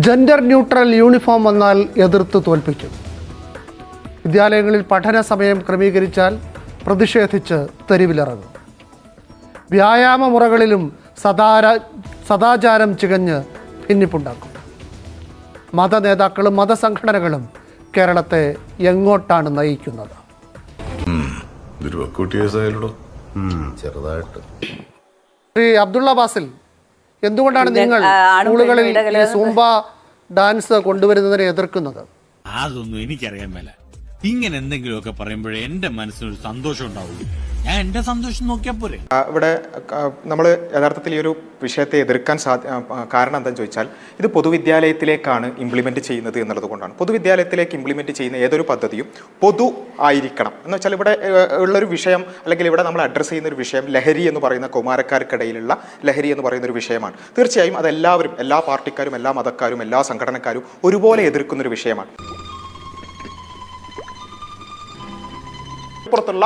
Gender neutral uniform വന്നാൽ എതിർത്ത് തോൽപ്പിക്കും. വിദ്യാലയങ്ങളിൽ പഠന സമയം ക്രമീകരിച്ചാൽ പ്രതിഷേധിച്ച് തെരുവിലിറങ്ങും. വ്യായാമ മുറകളിലും സദാചാരം ചികഞ്ഞ് ഭിന്നിപ്പുണ്ടാക്കും. മത നേതാക്കളും മതസംഘടനകളും കേരളത്തെ എങ്ങോട്ടാണ് നയിക്കുന്നത്? ശ്രീ അബ്ദുള്ള ബാസിൽ, എന്തുകൊണ്ടാണ് നിങ്ങൾ സ്കൂളുകളിൽ ഈ സൂംബ ഡാൻസ് കൊണ്ടുവരുന്നതിനെ എതിർക്കുന്നത്? അതൊന്നും എനിക്കറിയാൻ മേല. ഇങ്ങനെ എന്തെങ്കിലുമൊക്കെ പറയുമ്പോഴേ എന്റെ മനസ്സിനൊരു സന്തോഷം ഉണ്ടാവുള്ളൂ. ഞാൻ എന്റെ സന്തോഷം നോക്കിയാൽ പോരെ. ഇവിടെ നമ്മൾ യഥാർത്ഥത്തിൽ ഈ ഒരു വിഷയത്തെ എതിർക്കാൻ കാരണം എന്താണെന്ന് ചോദിച്ചാൽ, ഇത് പൊതുവിദ്യാലയത്തിലേക്കാണ് ഇംപ്ലിമെന്റ് ചെയ്യുന്നത് എന്നുള്ളത് കൊണ്ടാണ്. പൊതുവിദ്യാലയത്തിലേക്ക് ഇംപ്ലിമെന്റ് ചെയ്യുന്ന ഏതൊരു പദ്ധതിയും പൊതു ആയിരിക്കണം എന്ന് വെച്ചാൽ, ഇവിടെ ഉള്ളൊരു വിഷയം അല്ലെങ്കിൽ ഇവിടെ നമ്മൾ അഡ്രസ്സ് ചെയ്യുന്ന ഒരു വിഷയം ലഹരി എന്ന് പറയുന്ന കൗമാരക്കാർക്കിടയിലുള്ള ലഹരി എന്ന് പറയുന്ന ഒരു വിഷയമാണ്. തീർച്ചയായും അതെല്ലാവരും, എല്ലാ പാർട്ടിക്കാരും, എല്ലാ മതക്കാരും, എല്ലാ സംഘടനക്കാരും ഒരുപോലെ എതിർക്കുന്നൊരു വിഷയമാണ്.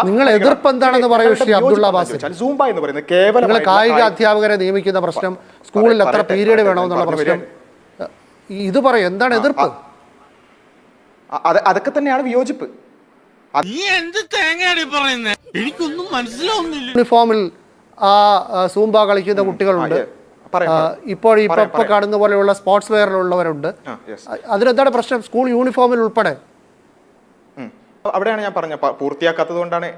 നിങ്ങൾ എതിർപ്പ് എന്താണെന്ന് പറയൂ ശ്രീ അബ്ദുള്ള ബാസിൽ. സൂംബ എന്ന് പറയുന്നത് കേവലം കായിക അധ്യാപകരെ നിയമിക്കുന്ന പ്രശ്നം, സ്കൂളിൽ എത്ര പീരീഡ് വേണമെന്നുള്ള പ്രശ്നം, ഇത് പറയും. എന്താണ് എതിർപ്പ്? അതൊക്കെ തന്നെയാണ് വിയോജിപ്പ്. എനിക്കൊന്നും മനസ്സിലാവുന്നില്ല. യൂണിഫോമിൽ ആ സൂംബ കളിക്കുന്ന കുട്ടികളുണ്ട്. ഇപ്പോൾ ഇപ്പൊ കാണുന്ന പോലെയുള്ള സ്പോർട്സ് വെയറിലുള്ളവരുണ്ട്. അതിനെന്താണ് പ്രശ്നം? സ്കൂൾ യൂണിഫോമിൽ ഉൾപ്പെടെ. അവിടെയാണ് ഞാൻ പറഞ്ഞ പൂർത്തിയാക്കാത്തത് കൊണ്ടാണ്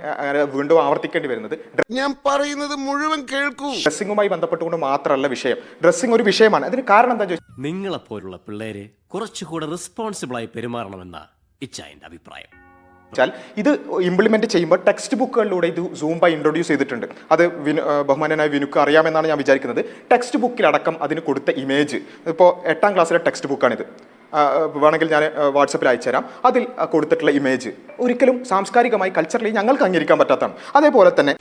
വീണ്ടും ആവർത്തിക്കേണ്ടി വരുന്നത്. ഞാൻ പറയുന്നത് മുഴുവൻ കേൾക്കൂ. ഡ്രസ്സിങ്ങുമായി ബന്ധപ്പെട്ടുകൊണ്ട് മാത്രമല്ല വിഷയം. ഡ്രസ്സിംഗ് ഒരു വിഷയമാണ്. അതിന് കാരണം എന്താ ചോദിച്ചാൽ, നിങ്ങളെപ്പോലുള്ള പിള്ളേരെ കുറച്ചുകൂടെ റെസ്പോൺസിബിളായി പെരുമാറണമെന്ന ഇച്ഛാന്റെ അഭിപ്രായം. ഇത് ഇംപ്ലിമെന്റ് ചെയ്യുമ്പോൾ ടെക്സ്റ്റ് ബുക്കുകളിലൂടെ ഇത് സൂംബ ഇൻട്രൊഡ്യൂസ് ചെയ്തിട്ടുണ്ട്. അത് ബഹുമാനായ വിനുക്ക് അറിയാമെന്നാണ് ഞാൻ വിചാരിക്കുന്നത്. ടെക്സ്റ്റ് ബുക്കിലടക്കം അതിന് കൊടുത്ത ഇമേജ്, ഇപ്പോൾ 8ാം ക്ലാസ്സിലെ ടെക്സ്റ്റ് ബുക്കാണിത്. വേണമെങ്കിൽ ഞാൻ വാട്സപ്പിൽ അയച്ചുതരാം. അതിൽ കൊടുത്തിട്ടുള്ള ഇമേജ് ഒരിക്കലും സാംസ്കാരികമായി കൾച്ചറലി ഞങ്ങൾക്ക് അംഗീകരിക്കാൻ പറ്റാത്തതാണ്. അതേപോലെ തന്നെ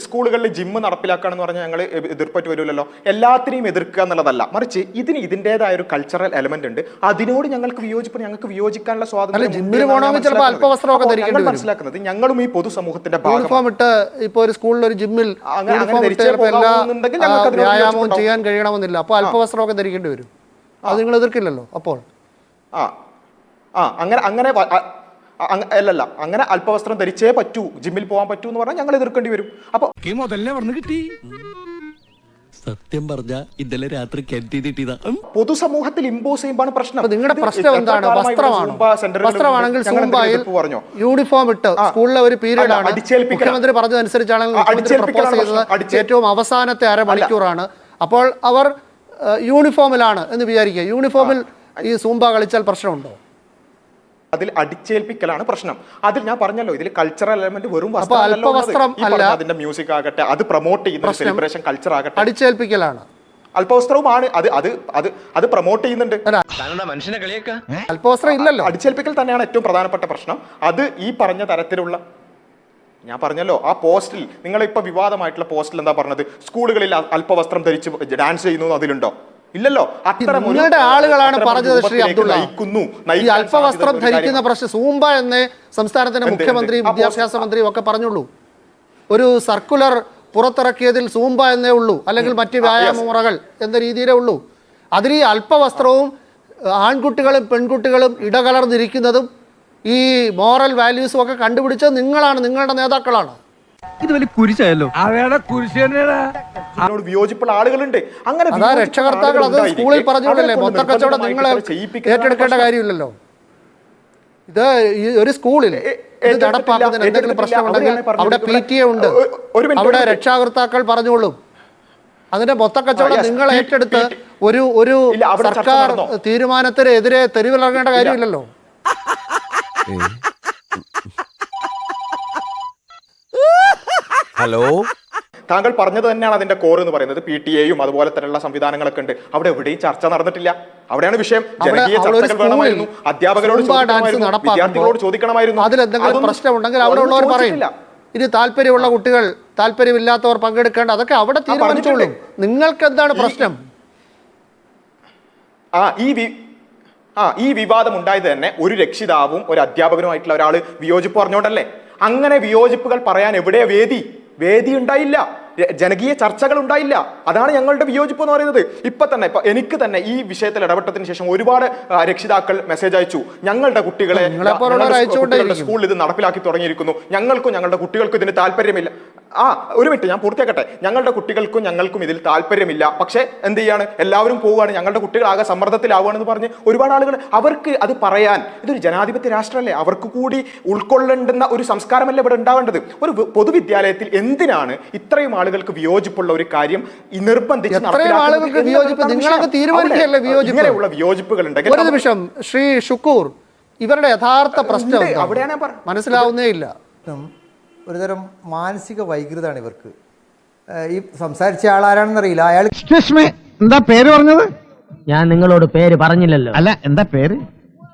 സ്കൂളുകളിൽ ജിമ്മ് നടപ്പിലാക്കുകയാണെന്ന് പറഞ്ഞാൽ ഞങ്ങൾ എതിർപ്പറ്റ് വരുമല്ലോ. എല്ലാത്തിനെയും എതിർക്കുക എന്നുള്ളതല്ല, മറിച്ച് ഇതിന് ഇതിൻ്റെതായ ഒരു കൾച്ചറൽ എലമെന്റ് ഉണ്ട്. അതിനോട് ഞങ്ങൾക്ക് വിയോജിക്കാനുള്ള സ്വാതന്ത്ര്യം മനസ്സിലാക്കുന്നത്. ഞങ്ങളും ഈ പൊതുസമൂഹത്തിന്റെ വ്യായാമം ചെയ്യാൻ കഴിയണമെന്നില്ല. അപ്പോൾ അല്പവസ്ത്രമൊക്കെ ധരിക്കേണ്ടി വരും. അത് നിങ്ങൾ എതിർക്കില്ലല്ലോ. അപ്പോൾ അങ്ങനെ അല്ലല്ല, അങ്ങനെ അല്പവസ്ത്രം ധരിച്ചേ പറ്റൂ, ജിമ്മിൽ പോകാൻ പറ്റൂ എന്ന് പറഞ്ഞാൽ ഞങ്ങൾ എതിർക്കേണ്ടി വരും. അപ്പൊ സത്യം പറഞ്ഞ ഇന്നലെ രാത്രി പൊതുസമൂഹത്തിൽ ഇമ്പോസ് ചെയ്യുമ്പോൾ പ്രശ്നം. നിങ്ങളുടെ പ്രശ്നം എന്താണ്? വസ്ത്രമാണെങ്കിൽ സൂംബയിൽ യൂണിഫോം ഇട്ട് സ്കൂളിലെ ഒരു പീരീഡ് ആണ്. മുഖ്യമന്ത്രി പറഞ്ഞതനുസരിച്ചാണെങ്കിൽ ഏറ്റവും അവസാനത്തെ അരമണിക്കൂറാണ്. അപ്പോൾ അവർ യൂണിഫോമിലാണ് എന്ന് വിചാരിക്കുക. യൂണിഫോമിൽ ഈ സൂംബ കളിച്ചാൽ പ്രശ്നമുണ്ടോ? അതിൽ അടിച്ചേൽപ്പിക്കലാണ് പ്രശ്നം. അതിൽ ഞാൻ പറഞ്ഞല്ലോ, ഇതിൽ കൾച്ചറൽ എലമെന്റ് വെറും അതിന്റെ മ്യൂസിക് ആകട്ടെ, അത് പ്രൊമോട്ട് ചെയ്യുന്ന സെലിബ്രേഷൻ കൾച്ചർ ആകട്ടെ, അടിച്ചേൽപ്പിക്കലാണ്. അല്പവസ്ത്രവുമാണ് അത് പ്രൊമോട്ട് ചെയ്യുന്നുണ്ട്. അല്പവസ്ത്രം ഇല്ലല്ലോ. അടിച്ചേൽപ്പിക്കൽ തന്നെയാണ് ഏറ്റവും പ്രധാനപ്പെട്ട പ്രശ്നം. അത് ഈ പറഞ്ഞ തരത്തിലുള്ള, ഞാൻ പറഞ്ഞല്ലോ, ആ പോസ്റ്റിൽ, നിങ്ങളിപ്പോ വിവാദമായിട്ടുള്ള പോസ്റ്റിൽ എന്താ പറഞ്ഞത്? സ്കൂളുകളിൽ അല്പവസ്ത്രം ധരിച്ച് ഡാൻസ് ചെയ്യുന്നു, അതിലുണ്ടോ? ഇല്ലല്ലോ. നിങ്ങളുടെ ആളുകളാണ് പറഞ്ഞത് ശ്രീ അബ്ദുള്ള. ഈ അല്പവസ്ത്രം ധരിക്കുന്ന പ്രശ്നം സൂംബ എന്നേ സംസ്ഥാനത്തിന്റെ മുഖ്യമന്ത്രിയും വിദ്യാഭ്യാസ മന്ത്രിയും ഒക്കെ പറഞ്ഞുള്ളൂ. ഒരു സർക്കുലർ പുറത്തിറക്കിയതിൽ സൂംബ എന്നേ ഉള്ളൂ, അല്ലെങ്കിൽ മറ്റ് വ്യായാമ മുറകൾ എന്ന രീതിയിലേ ഉള്ളൂ. അതിൽ ഈ അല്പവസ്ത്രവും ആൺകുട്ടികളും പെൺകുട്ടികളും ഇടകലർന്നിരിക്കുന്നതും ഈ മോറൽ വാല്യൂസും ഒക്കെ കണ്ടുപിടിച്ചത് നിങ്ങളാണ്, നിങ്ങളുടെ നേതാക്കളാണ്. ഇത് വലിയ കുരിശായല്ലോ. അവയുടെ കുരിശ് അതിനോട് വിയോജിപ്പുള്ള ആളുകളുണ്ട്. അങ്ങനെ രക്ഷകർത്താക്കൾ അത് സ്കൂളിൽ പറഞ്ഞോളല്ലേ. മൊത്തക്കച്ചവടം നിങ്ങളെ ഏറ്റെടുക്കേണ്ട കാര്യമില്ലല്ലോ. ഇത് ഒരു സ്കൂളിൽ ഇത് നടപ്പാക്കുന്നതിന് എന്തെങ്കിലും പ്രശ്നമുണ്ടെങ്കിൽ അവിടെ PTA ഉണ്ട്, അവിടെ രക്ഷാകർത്താക്കൾ പറഞ്ഞോളും. അതിന്റെ മൊത്തക്കച്ചവടം നിങ്ങൾ ഏറ്റെടുത്ത് ഒരു സർക്കാർ തീരുമാനത്തിനെതിരെ തെരുവിലിറങ്ങേണ്ട കാര്യമില്ലല്ലോ. ഹലോ, താങ്കൾ പറഞ്ഞത് തന്നെയാണ് അതിന്റെ കോർ എന്ന് പറയുന്നത്. PTA-യും അതുപോലെ തന്നെയുള്ള സംവിധാനങ്ങളൊക്കെ ഉണ്ട്. അവിടെ എവിടെയും ചർച്ച നടന്നിട്ടില്ല. അവിടെയാണ് വിഷയം. ജനകീയ ചർച്ചകൾ വേണമായിരുന്നു. അധ്യാപകരോട് വിദ്യാർത്ഥികളോട് ചോദിക്കണമായിരുന്നു. അതിലെന്തെങ്കിലും പ്രശ്നമുണ്ടെങ്കിൽ അവിടെ ഉള്ളവർ പറയും. ഇനി താല്പര്യമുള്ള കുട്ടികൾ, താല്പര്യമില്ലാത്തവർ പങ്കെടുക്കേണ്ട, അതൊക്കെ അവിടെ തീരുമാനിച്ചോളൂ. നിങ്ങൾക്ക് എന്താണ് പ്രശ്നം? ഈ വിവാദം ഉണ്ടായത് തന്നെ ഒരു രക്ഷിതാവും ഒരു അധ്യാപകനുമായിട്ടുള്ള ഒരാൾ വിയോജിപ്പ് പറഞ്ഞോണ്ടല്ലേ. അങ്ങനെ വിയോജിപ്പുകൾ പറയാൻ എവിടെ വേദി ഉണ്ടായില്ല. ജനകീയ ചർച്ചകൾ ഉണ്ടായില്ല. അതാണ് ഞങ്ങളുടെ വിയോജിപ്പ് എന്ന് പറയുന്നത്. ഇപ്പൊ എനിക്ക് തന്നെ ഈ വിഷയത്തിൽ ഇടപെട്ടതിന് ശേഷം ഒരുപാട് രക്ഷിതാക്കൾ മെസ്സേജ് അയച്ചു, ഞങ്ങളുടെ കുട്ടികളെ സ്കൂളിൽ ഇത് നടപ്പിലാക്കി തുടങ്ങിയിരിക്കുന്നു, ഞങ്ങളുടെ കുട്ടികൾക്കും ഇതിന് താല്പര്യമില്ല. ഒരു മിനിറ്റ് ഞാൻ പൂർത്തിയാക്കട്ടെ. ഞങ്ങളുടെ ഞങ്ങൾക്കും ഇതിൽ താല്പര്യമില്ല, പക്ഷെ എന്ത് ചെയ്യാണ്, എല്ലാവരും പോവുകയാണ്, ഞങ്ങളുടെ കുട്ടികൾ ആകെ സമ്മർദ്ദത്തിലാവുകയാണെന്ന് പറഞ്ഞ് ഒരുപാട് ആളുകൾ, അവർക്ക് അത് പറയാൻ, ഇതൊരു ജനാധിപത്യ രാഷ്ട്രമല്ലേ, അവർക്ക് കൂടി ഉൾക്കൊള്ളേണ്ടുന്ന ഒരു സംസ്കാരമല്ലേ ഇവിടെ ഉണ്ടാവേണ്ടത്. ഒരു പൊതുവിദ്യാലയത്തിൽ എന്തിനാണ് ഇത്രയും ആളുകൾക്ക് വിയോജിപ്പുള്ള ഒരു കാര്യം ഈ നിർബന്ധിച്ച് ഇങ്ങനെയുള്ള വിയോജിപ്പുകൾ ഉണ്ടെങ്കിൽ? ഒരു നിമിഷം ശ്രീ ഷുക്കൂർ, ഇവരുടെ യഥാർത്ഥ പ്രശ്നം അവിടെയാണ് മനസ്സിലാവുന്നേ ഇല്ല. ഒരുതരം മാനസിക വൈകൃതമാണ് ഇവർക്ക്. ഈ സംസാരിച്ച ആളാരാണെന്നറിയില്ല. അയാൾ എന്താ പേര് പറഞ്ഞത്? ഞാൻ നിങ്ങളോട് പേര് പറഞ്ഞില്ലല്ലോ. അല്ല, എന്താ പേര്?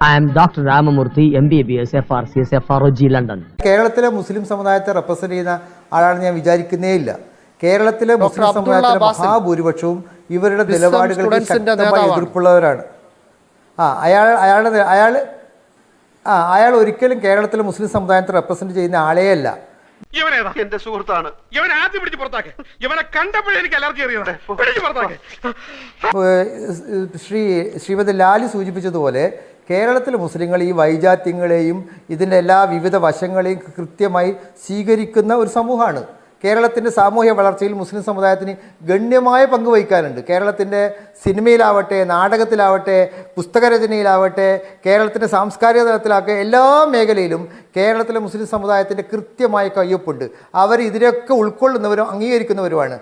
I M doctor Ramamurthy, MBBS, FRCS, FROG, London. കേരളത്തിലെ മുസ്ലിം സമുദായത്തെ റെപ്രസെന്റ് ചെയ്യുന്ന ആളാണെന്ന് ഞാൻ വിചാരിക്കുന്നേ ഇല്ല. കേരളത്തിലെ മുസ്ലിം സമുദായത്തിലെ മഹാഭൂരിപക്ഷവും ഇവരുടെ നിലപാടുകൾക്ക് ശക്തമായ എതിർപ്പുള്ളവരാണ്. അയാൾ ഒരിക്കലും കേരളത്തിലെ മുസ്ലിം സമുദായത്തെ റെപ്രസെന്റ് ചെയ്യുന്ന ആളേ അല്ല. എന്റെ സുഹൃത്താണ്. ഇവൻ ആദ്യം പിടിച്ച് പുറത്താക്കെ. ഇവനെ കണ്ടപ്പോഴേ എനിക്ക് അലർജി അറിയുന്നത്. ശ്രീമതി ലാലി സൂചിപ്പിച്ചതുപോലെ കേരളത്തിലെ മുസ്ലിങ്ങൾ ഈ വൈജാത്യങ്ങളെയും ഇതിൻ്റെ എല്ലാ വിവിധ വശങ്ങളെയും കൃത്യമായി സ്വീകരിക്കുന്ന ഒരു സമൂഹമാണ്. കേരളത്തിൻ്റെ സാമൂഹ്യ വളർച്ചയിൽ മുസ്ലിം സമുദായത്തിന് ഗണ്യമായ പങ്ക് വഹിക്കാനുണ്ട്. കേരളത്തിൻ്റെ സിനിമയിലാവട്ടെ, നാടകത്തിലാവട്ടെ, പുസ്തകരചനയിലാവട്ടെ, കേരളത്തിൻ്റെ സാംസ്കാരിക തലത്തിലാവട്ടെ, എല്ലാ മേഖലയിലും കേരളത്തിലെ മുസ്ലിം സമുദായത്തിൻ്റെ കൃത്യമായ കയ്യൊപ്പുണ്ട്. അവർ ഇതിനൊക്കെ ഉൾക്കൊള്ളുന്നവരും അംഗീകരിക്കുന്നവരുമാണ്.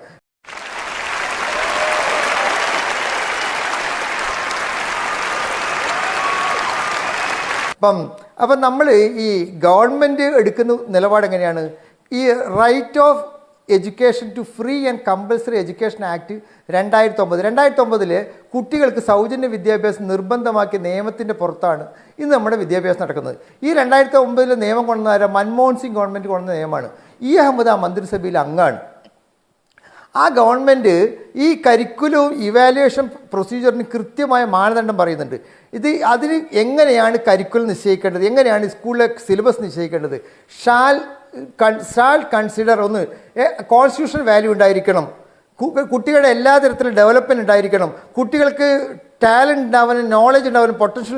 അപ്പം നമ്മൾ ഈ ഗവൺമെൻറ് എടുക്കുന്ന നിലപാട് എങ്ങനെയാണ്? ഈ right of education to free and compulsory education act 2009 കുട്ടികൾക്ക് സൗജന്യ വിദ്യാഭ്യാസം നിർബന്ധമാക്കിയ നിയമത്തിൻ്റെ പുറത്താണ് ഇന്ന് നമ്മുടെ വിദ്യാഭ്യാസം നടക്കുന്നത്. ഈ 2009 നിയമം കൊണ്ടുവന്ന മൻമോഹൻ സിംഗ് ഗവൺമെൻറ് കൊണ്ടുവന്ന നിയമമാണ്. അഹമ്മദ് ആ മന്ത്രിസഭയിൽ അംഗമാണ്. ആ ഗവൺമെൻറ് ഈ കരിക്കുലവും ഇവാലുവേഷൻ പ്രൊസീജിയറിന് കൃത്യമായ മാനദണ്ഡം പറയുന്നുണ്ട്. അതിന് എങ്ങനെയാണ് കരിക്കുലം നിശ്ചയിക്കേണ്ടത്, എങ്ങനെയാണ് സ്കൂളിലെ സിലബസ് നിശ്ചയിക്കേണ്ടത്. ഷാൽ കൺസിഡർ ഒന്ന് കോൺസ്റ്റിറ്റ്യൂഷണൽ വാല്യൂ ഉണ്ടായിരിക്കണം, കുട്ടികളുടെ എല്ലാ തരത്തിലും ഡെവലപ്മെൻറ്റ് ഉണ്ടായിരിക്കണം, കുട്ടികൾക്ക് ടാലൻറ്റ് ഉണ്ടാവാനും നോളജ് ഉണ്ടാവാനും പൊട്ടൻഷ്യൽ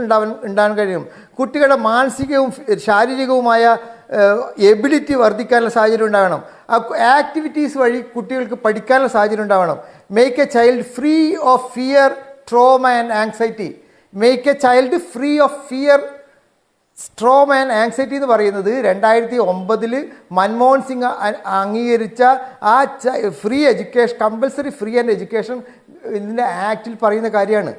ഉണ്ടാവാൻ കഴിയും, കുട്ടികളുടെ മാനസികവും ശാരീരികവുമായ എബിലിറ്റി വർദ്ധിക്കാനുള്ള സാഹചര്യം ഉണ്ടാവണം, ആക്ടിവിറ്റീസ് വഴി കുട്ടികൾക്ക് പഠിക്കാനുള്ള സാഹചര്യം ഉണ്ടാവണം. Make A child free of fear, trauma and anxiety. Make A child free of fear, trauma and anxiety എന്ന് പറയുന്നത് 2009 മൻമോഹൻ സിംഗ് അംഗീകരിച്ച ആ free education, compulsory free and education ഇതിൻ്റെ ആക്റ്റിൽ പറയുന്ന കാര്യമാണ്.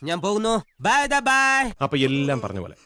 ഞാൻ പോകുന്നു. Bye bye. അപ്പൊ എല്ലാം പറഞ്ഞ പോലെ